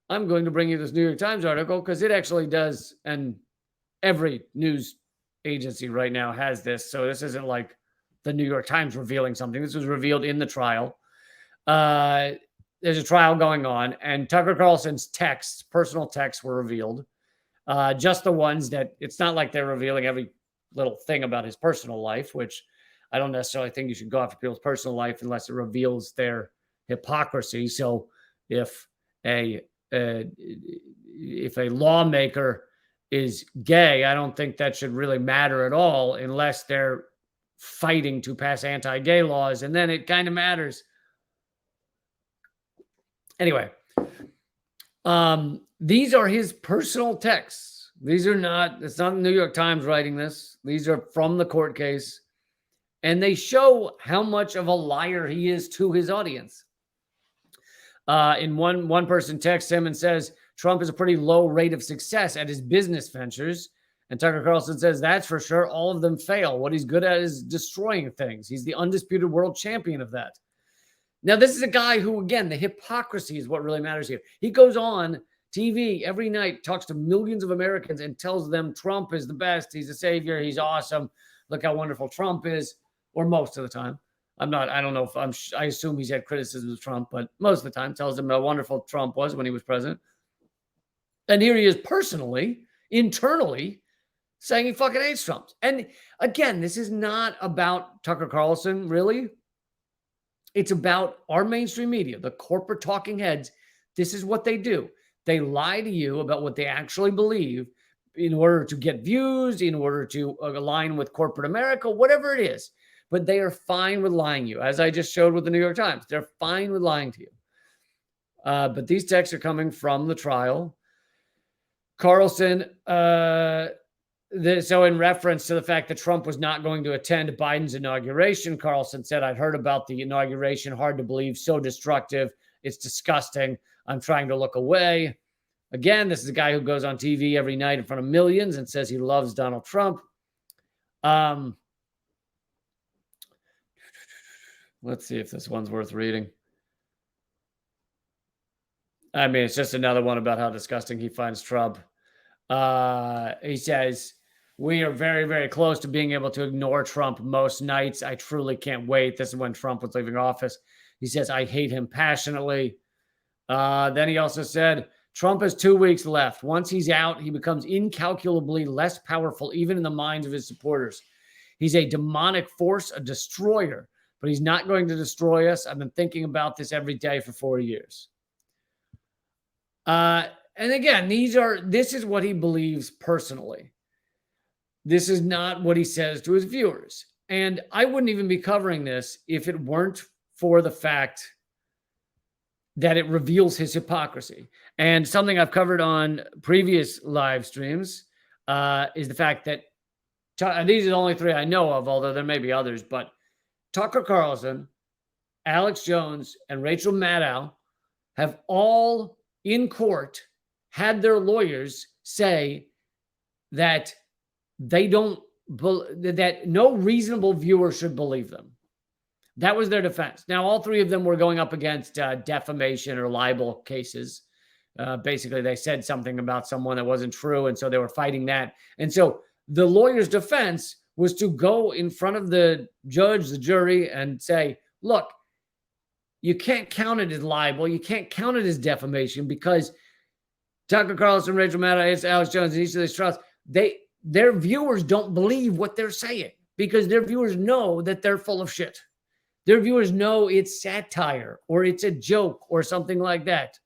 I'm going to bring you this New York Times article because it actually does, and every news agency right now has this. So this isn't like the New York Times revealing something. This was revealed in the trial. There's a trial going on, and Tucker Carlson's texts, personal texts, were revealed. Just the ones that, it's not like they're revealing every little thing about his personal life, which I don't necessarily think you should go after people's personal life unless it reveals their hypocrisy. So if a lawmaker is gay, I don't think that should really matter at all unless they're fighting to pass anti-gay laws, and then it kind of matters. Anyway, these are his personal texts. These are not, it's not the New York Times writing this. These are from the court case. And they show how much of a liar he is to his audience. In one person texts him and says, Trump has a pretty low rate of success at his business ventures. And Tucker Carlson says, that's for sure. All of them fail. What he's good at is destroying things. He's the undisputed world champion of that. Now, this is a guy who, again, the hypocrisy is what really matters here. He goes on TV every night, talks to millions of Americans and tells them Trump is the best. He's a savior. He's awesome. Look how wonderful Trump is. Or most of the time. I don't know if I assume he's had criticisms of Trump, but most of the time tells them how wonderful Trump was when he was president. And here he is personally, internally, saying he fucking hates Trump. And again, this is not about Tucker Carlson, really. It's about our mainstream media, the corporate talking heads. This is what they do. They lie to you about what they actually believe in order to get views, in order to align with corporate America, whatever it is. But they are fine with lying to you, as I just showed with the New York Times. They're fine with lying to you. But these texts are coming from the trial. Carlson, so in reference to the fact that Trump was not going to attend Biden's inauguration, Carlson said, I've heard about the inauguration, hard to believe, so destructive. It's disgusting. I'm trying to look away. Again, this is a guy who goes on TV every night in front of millions and says he loves Donald Trump. Let's see if this one's worth reading. I mean, it's just another one about how disgusting he finds Trump. He says, we are very, very close to being able to ignore Trump most nights. I truly can't wait. This is when Trump was leaving office. He says, I hate him passionately. Then he also said, Trump has 2 weeks left. Once he's out, he becomes incalculably less powerful, even in the minds of his supporters. He's a demonic force, a destroyer. But he's not going to destroy us. I've been thinking about this every day for 4 years. And again, this is what he believes personally. This is not what he says to his viewers. And I wouldn't even be covering this if it weren't for the fact that it reveals his hypocrisy. And something I've covered on previous live streams is the fact that these are the only 3 I know of, although there may be others, but Tucker Carlson, Alex Jones, and Rachel Maddow have all in court had their lawyers say that that no reasonable viewer should believe them. That was their defense. Now, all 3 of them were going up against defamation or libel cases. Basically, they said something about someone that wasn't true, and so they were fighting that. And so the lawyer's defense was to go in front of the judge, the jury, and say, look, you can't count it as libel. You can't count it as defamation because Tucker Carlson, Rachel Maddow, Alex Jones, and each of these trials, their viewers don't believe what they're saying because their viewers know that they're full of shit. Their viewers know it's satire or it's a joke or something like that.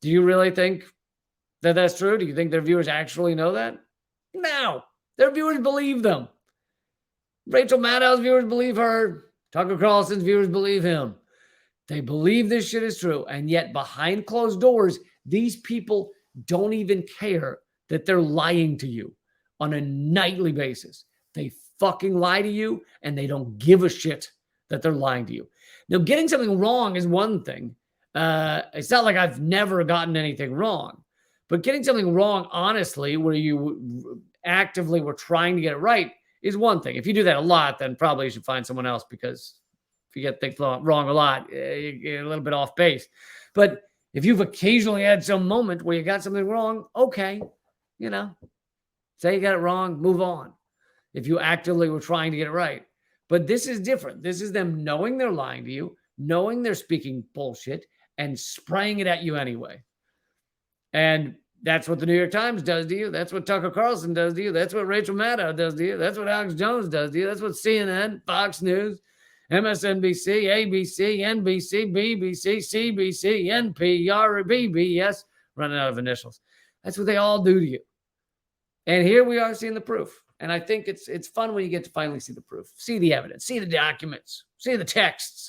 Do you really think that that's true? Do you think their viewers actually know that? No. Their viewers believe them. Rachel Maddow's viewers believe her. Tucker Carlson's viewers believe him. They believe this shit is true. And yet behind closed doors, these people don't even care that they're lying to you on a nightly basis. They fucking lie to you and they don't give a shit that they're lying to you. Now, getting something wrong is one thing. It's not like I've never gotten anything wrong. But getting something wrong honestly, where you actively were trying to get it right, is one thing. If you do that a lot, then probably you should find someone else because if you get things wrong a lot, you're a little bit off base. But If you've occasionally had some moment where you got something wrong, okay, say you got it wrong, move on. If you actively were trying to get it right. But this is different. This is them knowing they're lying to you, knowing they're speaking bullshit, and spraying it at you anyway. And that's what the New York Times does to you. That's what Tucker Carlson does to you. That's what Rachel Maddow does to you. That's what Alex Jones does to you. That's what CNN, Fox News, MSNBC, ABC, NBC, BBC, CBC, NPR, BBS, running out of initials. That's what they all do to you. And here we are seeing the proof. And I think it's fun when you get to finally see the proof, see the evidence, see the documents, see the texts.